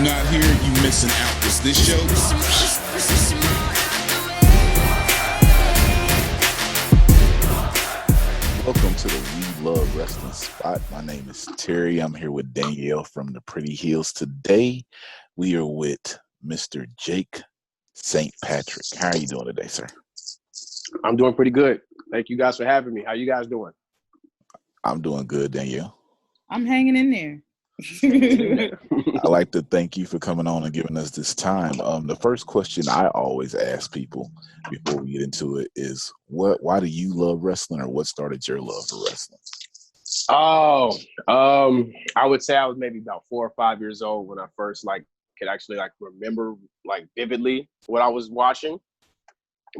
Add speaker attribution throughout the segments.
Speaker 1: Not here, you missing out. This show. Welcome to the We Love Wrestling Spot. My name is Terry. I'm here with Danielle from the Pretty Hills. Today, we are with Mr. Jake St. Patrick. How are you doing today, sir?
Speaker 2: I'm doing pretty good. Thank you guys for having me. How you guys doing?
Speaker 1: I'm doing good, Danielle.
Speaker 3: I'm hanging in there.
Speaker 1: I'd like to thank you for coming on and giving us this time. The first question I always ask people before we get into it is, why do you love wrestling, or what started your love for wrestling?
Speaker 2: I would say I was maybe about 4 or 5 years old when I first could actually remember vividly what I was watching.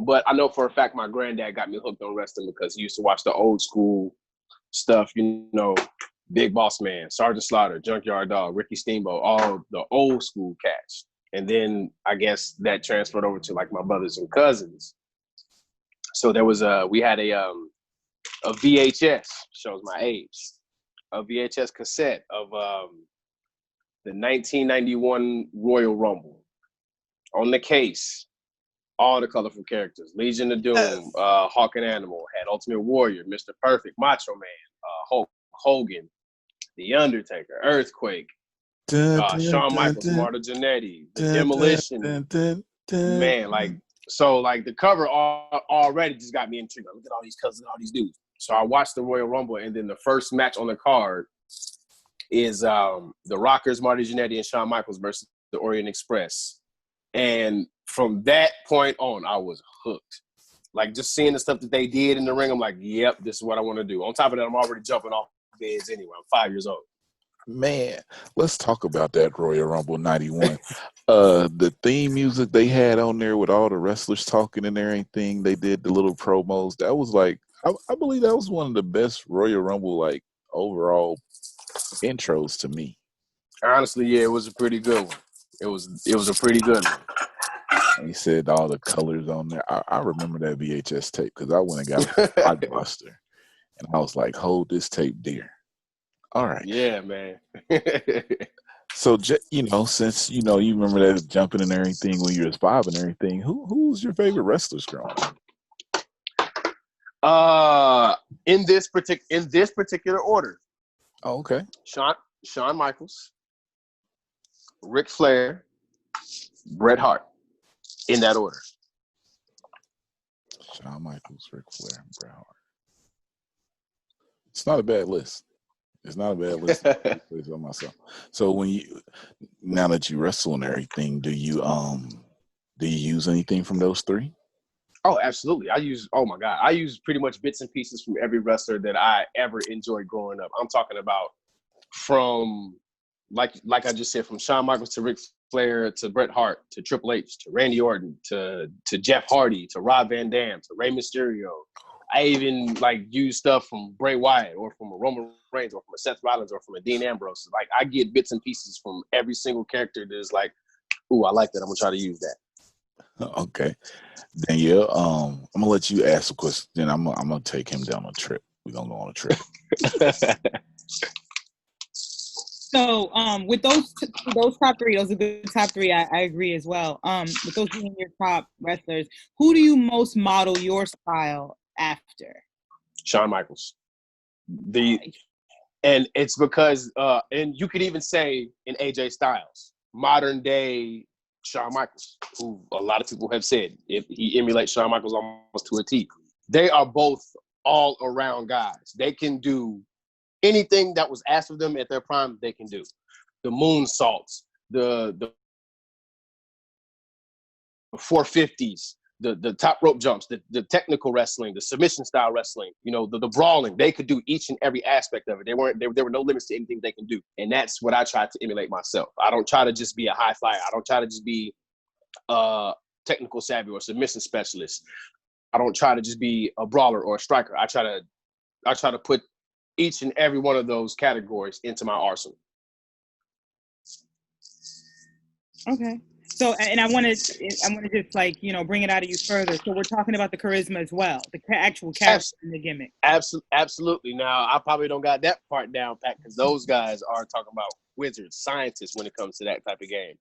Speaker 2: But I know for a fact my granddad got me hooked on wrestling because he used to watch the old school stuff, Big Boss Man, Sergeant Slaughter, Junkyard Dog, Ricky Steamboat, all the old school cats. And then I guess that transferred over to my brothers and cousins. So we had a VHS, shows my age, a VHS cassette of the 1991 Royal Rumble. On the case, all the colorful characters: Legion of Doom, Hawk and Animal, had Ultimate Warrior, Mr. Perfect, Macho Man, Hulk Hogan, The Undertaker, Earthquake, Shawn Michaels, Marta Jannetty, The Demolition. Man, the cover already just got me intrigued. Look at all these cousins, all these dudes. So I watched the Royal Rumble, and then the first match on the card is the Rockers, Marta Jannetty and Shawn Michaels versus the Orient Express. And from that point on, I was hooked. Just seeing the stuff that they did in the ring, I'm like, yep, this is what I want to do. On top of that, I'm already jumping off beds anyway. I'm 5 years old.
Speaker 1: Man, let's talk about that Royal Rumble 91. The theme music they had on there with all the wrestlers talking and everything, they did the little promos. That was I believe that was one of the best Royal Rumble overall intros to me.
Speaker 2: Honestly, yeah, it was a pretty good one. It was a pretty good one.
Speaker 1: And he said all the colors on there. I remember that VHS tape because I went and got a Blockbuster, and I was like, hold this tape dear. All right.
Speaker 2: Yeah, man.
Speaker 1: So, since you remember that jumping and everything when you was 5 and everything, who's your favorite wrestlers growing
Speaker 2: up? In this particular order.
Speaker 1: Oh, okay.
Speaker 2: Shawn Michaels, Ric Flair, Bret Hart. In that order.
Speaker 1: Shawn Michaels, Ric Flair, and Bret Hart. It's not a bad list. It's not a bad list on myself. So now that you wrestle and everything, do you use anything from those three?
Speaker 2: Oh, absolutely. I use pretty much bits and pieces from every wrestler that I ever enjoyed growing up. I'm talking about from like I just said, from Shawn Michaels to Ric Flair to Bret Hart to Triple H to Randy Orton to Jeff Hardy to Rob Van Dam to Rey Mysterio. I even use stuff from Bray Wyatt or from a Roman Reigns or from a Seth Rollins or from a Dean Ambrose. I get bits and pieces from every single character that's ooh, I like that. I'm gonna try to use that.
Speaker 1: Okay. Danielle, I'm gonna let you ask a question. Then I'm gonna take him down on a trip. We're gonna go on a trip.
Speaker 3: So, with those top three, those are good top three. I agree as well. With those being your top wrestlers, who do you most model your style after?
Speaker 2: Shawn Michaels. And it's because, and you could even say in AJ Styles, modern day Shawn Michaels, who a lot of people have said if he emulates Shawn Michaels almost to a T. They are both all around guys. They can do anything that was asked of them at their prime, they can do. The moonsaults, the 450s, the top rope jumps, the technical wrestling, the submission style wrestling, the brawling. They could do each and every aspect of it. There were no limits to anything they can do. And that's what I try to emulate myself. I don't try to just be a high flyer. I don't try to just be technical savvy or submission specialist. I don't try to just be a brawler or a striker. I try to put each and every one of those categories into my arsenal.
Speaker 3: Okay. So, and I want to just like, you know, bring it out of you further. So we're talking about the charisma as well, the actual character and the gimmick.
Speaker 2: Absolutely. Now, I probably don't got that part down pat because those guys are talking about wizards, scientists when it comes to that type of game.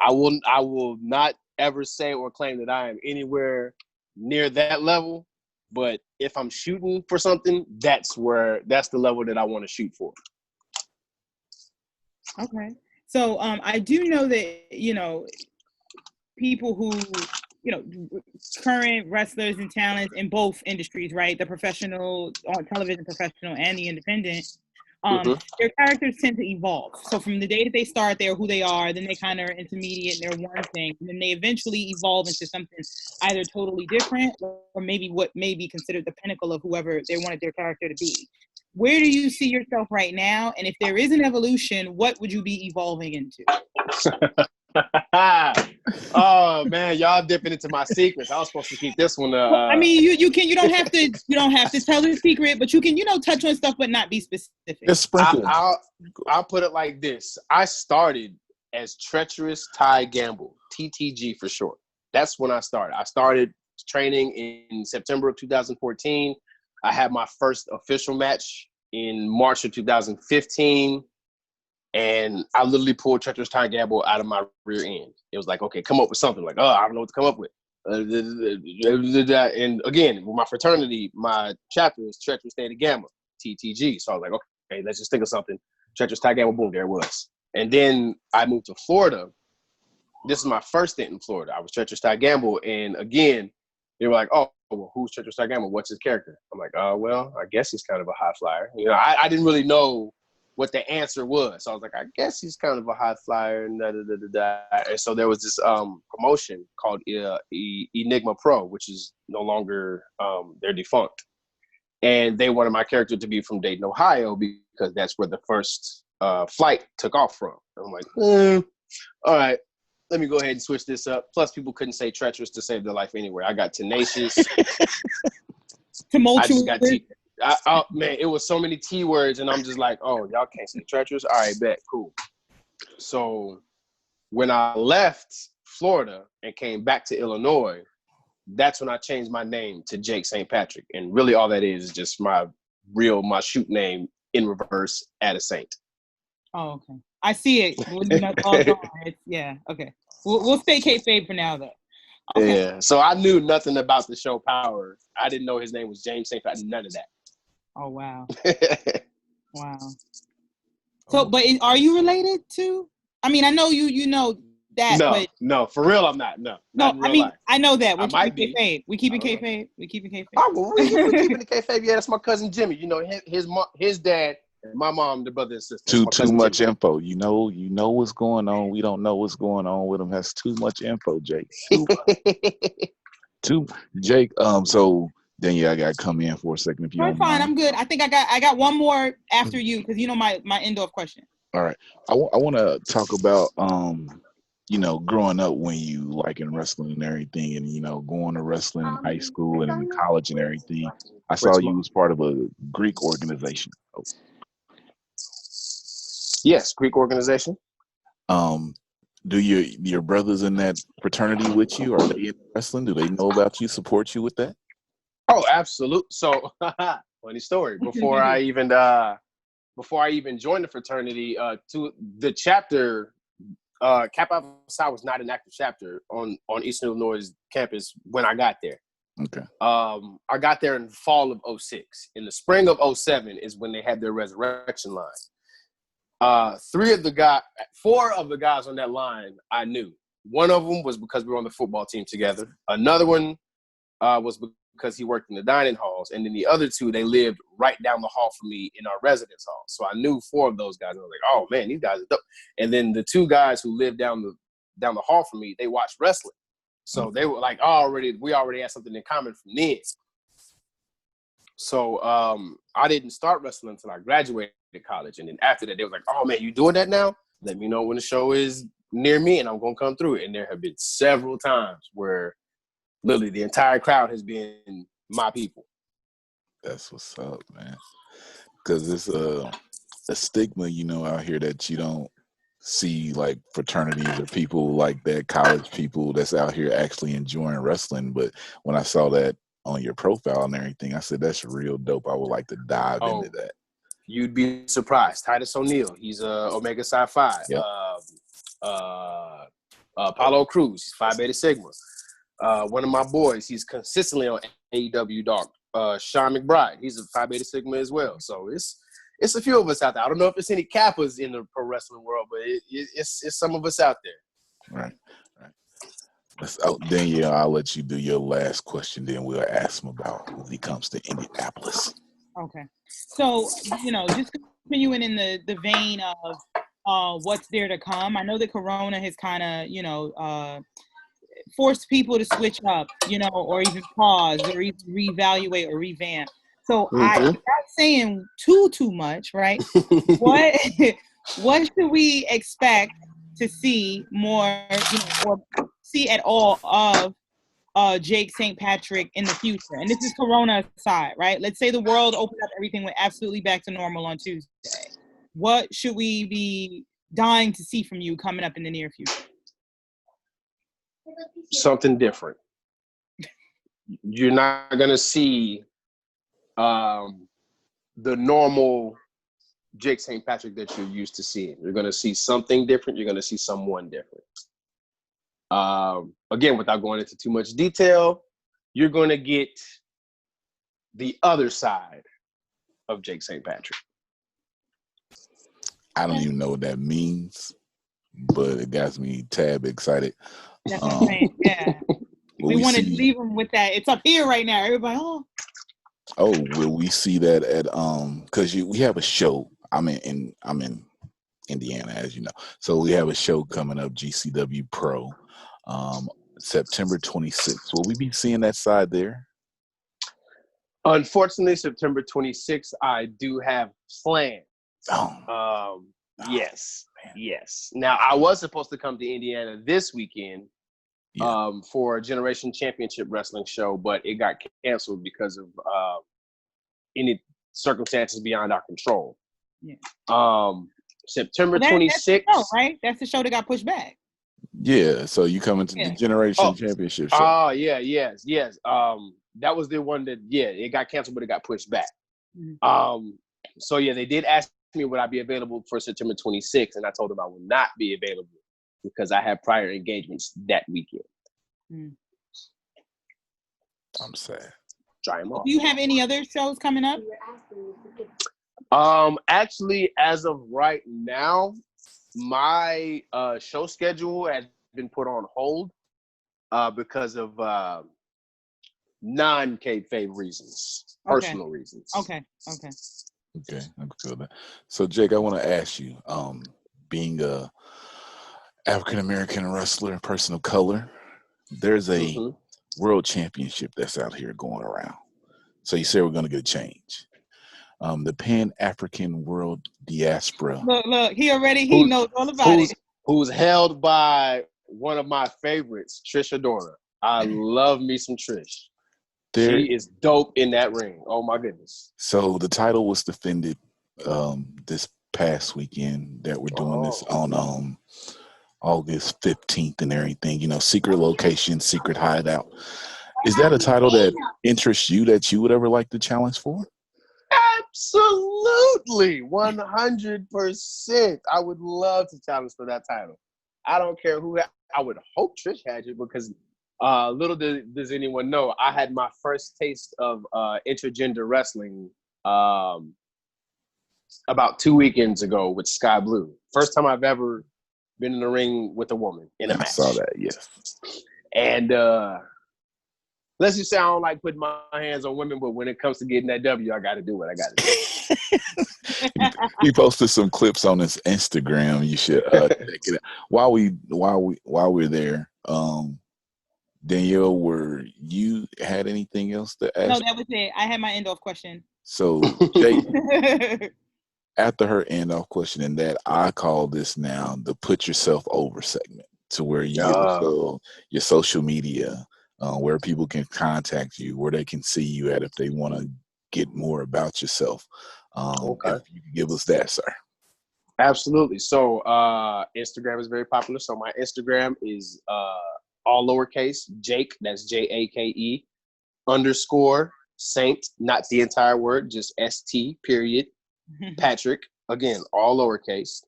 Speaker 2: I will not ever say or claim that I am anywhere near that level. But if I'm shooting for something, that's the level that I want to shoot for.
Speaker 3: Okay. So I do know that, you know, people who, you know, current wrestlers and talents in both industries, right? The professional, on television professional and the independent, their characters tend to evolve. So from the day that they start, they're who they are, then they kind of are intermediate and they're one thing, and then they eventually evolve into something either totally different or maybe what may be considered the pinnacle of whoever they wanted their character to be. Where do you see yourself right now? And if there is an evolution, what would you be evolving into?
Speaker 2: Oh man, y'all dipping into my secrets. I was supposed to keep this one.
Speaker 3: Well, I mean, you don't have to tell the secret, but you can, you know, touch on stuff but not be specific.
Speaker 1: Just sprinkle.
Speaker 2: I'll put it like this. I started as Treacherous Ty Gamble, TTG for short. That's when I started. I started training in September of 2014. I had my first official match in March of 2015. And I literally pulled Treacherous Ty Gamble out of my rear end. It was like, okay, come up with something. Like, I don't know what to come up with. And again, with my fraternity, my chapter is Treacherous Theta Gamma, TTG. So I was like, okay, let's just think of something. Treacherous Ty Gamble, boom, there it was. And then I moved to Florida. This is my first stint in Florida. I was Treacherous Ty Gamble. And again, they were like, oh, well, who's Treacherous Ty Gamble? What's his character? I'm like, well, I guess he's kind of a high flyer. You know, I didn't really know what the answer was. So I was like, I guess he's kind of a high flyer. And so there was this promotion called Enigma Pro, which is no longer, they're defunct. And they wanted my character to be from Dayton, Ohio, because that's where the first flight took off from. And I'm like, all right, let me go ahead and switch this up. Plus, people couldn't say treacherous to save their life anywhere. I got tenacious.
Speaker 3: Tumultuous.
Speaker 2: I just got man, it was so many T words, and I'm just like, oh, y'all can't say treacherous? All right, bet, cool. So when I left Florida and came back to Illinois, that's when I changed my name to Jake St. Patrick. And really all that is just my shoot name in reverse, at a saint.
Speaker 3: Oh, okay. I see it. Yeah, okay. We'll stay kayfabe for now, though. Okay.
Speaker 2: Yeah, so I knew nothing about the show Power. I didn't know his name was James St. Patrick, none of that.
Speaker 3: Oh, wow. Wow. So, but are you related to? I mean, I know you know that.
Speaker 2: No, for real, I'm not. No,
Speaker 3: I mean, life. I know that.
Speaker 2: We're keeping kayfabe.
Speaker 3: We keeping kayfabe. We keeping kayfabe.
Speaker 2: Oh, well, we keeping the kayfabe. Yeah, that's my cousin Jimmy. You know, his dad and my mom, the brother and sister.
Speaker 1: Too much Jimmy. Info. You know what's going on. We don't know what's going on with him. That's too much info, Jake. Jake. So. Then I gotta come in for a second if you don't
Speaker 3: fine,
Speaker 1: mind.
Speaker 3: I'm good. I think I got one more after you because you know my end off question.
Speaker 1: All right. I want to talk about growing up when you like in wrestling and everything, and going to wrestling in high school and in college and everything. I saw you was part of a Greek organization.
Speaker 2: Yes, Greek organization.
Speaker 1: Do your brothers in that fraternity with you? Are they in wrestling? Do they know about you? Support you with that?
Speaker 2: Oh, absolutely. So, funny story. Before I even joined the fraternity, to the chapter, Kappa Psi was not an active chapter on Eastern Illinois campus when I got there.
Speaker 1: Okay.
Speaker 2: I got there in the fall of 2006. In the spring of 2007 is when they had their resurrection line. 4 of the guys on that line I knew. One of them was because we were on the football team together. Another one was because he worked in the dining halls. And then the other 2, they lived right down the hall from me in our residence hall. So I knew 4 of those guys. I was like, oh, man, these guys are dope. And then the 2 guys who lived down the hall from me, they watched wrestling. So they were like, we already had something in common from then. So I didn't start wrestling until I graduated college. And then after that, they were like, oh, man, you doing that now? Let me know when the show is near me and I'm going to come through it. And there have been several times where literally the entire crowd has been my people.
Speaker 1: That's what's up, man. Because it's a stigma, out here that you don't see like fraternities or people like that, college people that's out here actually enjoying wrestling. But when I saw that on your profile and everything, I said that's real dope. I would like to dive into that.
Speaker 2: You'd be surprised. Titus O'Neil, he's Omega Psi Phi.
Speaker 1: Yep.
Speaker 2: Apollo Crews, he's Phi Beta Sigma. One of my boys, he's consistently on AEW Dark. Sean McBride, he's a Phi Beta Sigma as well. So it's a few of us out there. I don't know if it's any Kappas in the pro wrestling world, but it's some of us out there.
Speaker 1: Right. Then I'll let you do your last question. Then we'll ask him about when he comes to Indianapolis.
Speaker 3: Okay. So, just continuing in the vein of what's there to come. I know that Corona has kind of, forced people to switch up, or even pause or even reevaluate or revamp. So I'm not saying too much, right? What should we expect to see more, or see at all of Jake St. Patrick in the future? And this is Corona aside, right? Let's say the world opened up, everything went absolutely back to normal on Tuesday. What should we be dying to see from you coming up in the near future?
Speaker 2: Something different. You're not going to see the normal Jake St. Patrick that you're used to seeing. You're going to see something different. You're going to see someone different. Again, without going into too much detail, you're going to get the other side of Jake St. Patrick.
Speaker 1: I don't even know what that means, but it got me tad bit excited.
Speaker 3: That's what I'm saying. Yeah. We want to leave them with that. It's up here right now. Everybody,
Speaker 1: Oh, will we see that at because we have a show. I'm in Indiana, as you know. So we have a show coming up, GCW Pro, September 26th. Will we be seeing that side there?
Speaker 2: Unfortunately, September 26th, I do have plans. Yes.
Speaker 1: Man.
Speaker 2: Yes. Now, I was supposed to come to Indiana this weekend for a Generation Championship Wrestling show, but it got canceled because of any circumstances beyond our control.
Speaker 3: Yeah.
Speaker 2: September 26th.
Speaker 3: That's the show, right? That's the show that got pushed back.
Speaker 1: Yeah. So you coming to the Generation Championship show?
Speaker 2: Oh, yes. That was the one that, it got canceled, but it got pushed back.
Speaker 3: Mm-hmm.
Speaker 2: So, they did ask me would I be available for September 26th, and I told them I will not be available because I have prior engagements that weekend.
Speaker 1: I'm sad.
Speaker 2: Try them off.
Speaker 3: Do you have any other shows coming up?
Speaker 2: Actually, as of right now, my show schedule has been put on hold because of non-kayfabe reasons, personal reasons.
Speaker 3: Okay,
Speaker 1: I can feel that. So, Jake, I want to ask you, being a African-American wrestler, person of color, there's a world championship that's out here going around. So you say we're going to get a change. The Pan-African World Diaspora.
Speaker 3: Look, he knows all about it.
Speaker 2: Who's held by one of my favorites, Trish Adora. I love me some Trish. She is dope in that ring. Oh, my goodness.
Speaker 1: So the title was defended this past weekend that we're doing this on August 15th and everything. Secret location, secret hideout. Is that a title that interests you that you would ever like to challenge for?
Speaker 2: Absolutely. 100%. I would love to challenge for that title. I don't care who. I would hope Trish had you because little does anyone know, I had my first taste of intergender wrestling about 2 weekends ago with Sky Blue. First time I've ever been in the ring with a woman in a match.
Speaker 1: I saw that, yes.
Speaker 2: And let's just say I don't like putting my hands on women, but when it comes to getting that W, I got to do what I got to do.
Speaker 1: He posted some clips on his Instagram. You should check it out. While we're there, Danielle, were you had anything else to ask?
Speaker 3: No, that was it. I had my end off question.
Speaker 1: So, Jake, after her end off question, and that I call this now the put yourself over segment, to where you your social media, where people can contact you, where they can see you at if they want to get more about yourself. If you could give us that, sir.
Speaker 2: Absolutely. So Instagram is very popular. So my Instagram is all lowercase Jake. That's JAKE _ Saint, not the entire word, just ST period. Patrick, again, all lowercase.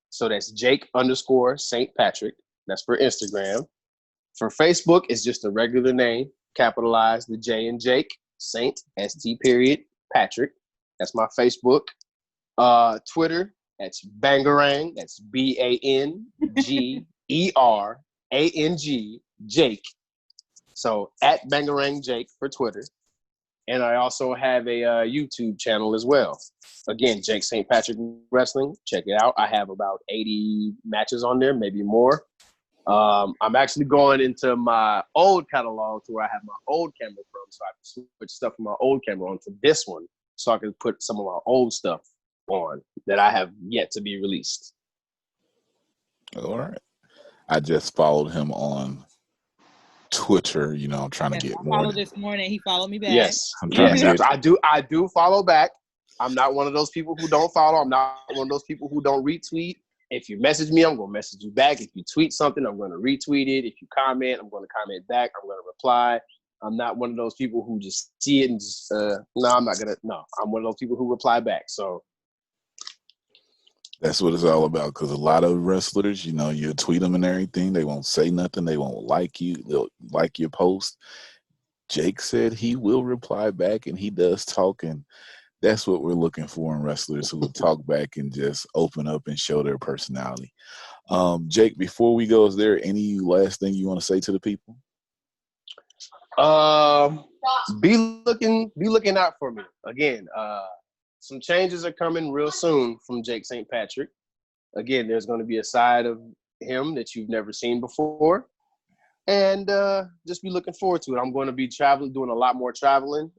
Speaker 2: So that's Jake _ Saint Patrick. That's for Instagram. For Facebook, it's just a regular name, capitalize the J in Jake, Saint, ST period, Patrick. That's my Facebook. Twitter, that's Bangarang. That's BANGERANG, Jake. So at Bangarang Jake for Twitter. And I also have a YouTube channel as well. Again, Jake St. Patrick Wrestling. Check it out. I have about 80 matches on there, maybe more. I'm actually going into my old catalog to where I have my old camera from, so I can switch stuff from my old camera onto this one, so I can put some of my old stuff on that I have yet to be released.
Speaker 1: All right. I just followed him on Twitter. You know, I'm trying to get
Speaker 3: I
Speaker 1: more.
Speaker 3: followed this morning. He followed me back.
Speaker 2: Yes,
Speaker 1: I'm trying to get.
Speaker 2: I do follow back. I'm not one of those people who don't follow. I'm not one of those people who don't retweet. If you message me, I'm going to message you back. If you tweet something, I'm going to retweet it. If you comment, I'm going to comment back. I'm going to reply. I'm not one of those people who just see it and just, no, I'm not going to. No, I'm one of those people who reply back. So
Speaker 1: That's what it's all about. Because a lot of wrestlers, you know, you tweet them and everything. They won't say nothing. They won't like you. They'll like your post. Jake said he will reply back, and he does talk. And that's what we're looking for in wrestlers who will talk back and just open up and show their personality. Jake, before we go, is there any last thing you want to say to the people?
Speaker 2: be looking out for me. Again, some changes are coming real soon from Jake St. Patrick. Again, there's going to be a side of him that you've never seen before. And just be looking forward to it. I'm going to be doing a lot more traveling,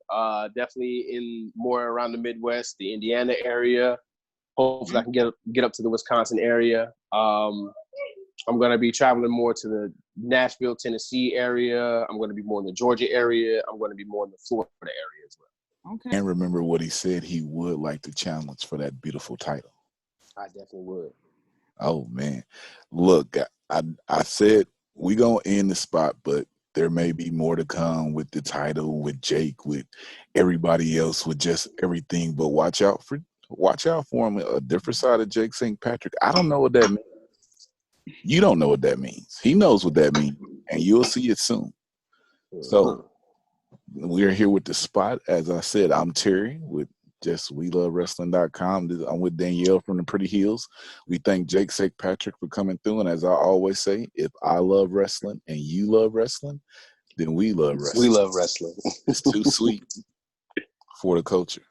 Speaker 2: definitely in more around the Midwest, the Indiana area. Hopefully I can get up to the Wisconsin area. I'm going to be traveling more to the Nashville, Tennessee area. I'm going to be more in the Georgia area. I'm going to be more in the Florida area as well.
Speaker 3: Okay.
Speaker 1: And remember what he said, he would like to challenge for that beautiful title.
Speaker 2: I definitely would.
Speaker 1: Oh, man. Look, I said we going to end the spot, but there may be more to come with the title, with Jake, with everybody else, with just everything. But watch out for him, a different side of Jake St. Patrick. I don't know what that means. You don't know what that means. He knows what that means, and you'll see it soon. So we're here with the spot. As I said, I'm Terry with just WeLoveWrestling.com. I'm with Danielle from the Pretty Heels. We thank Jake St. Patrick for coming through. And as I always say, if I love wrestling and you love wrestling, then we love wrestling.
Speaker 2: We love wrestling.
Speaker 1: It's too sweet for the culture.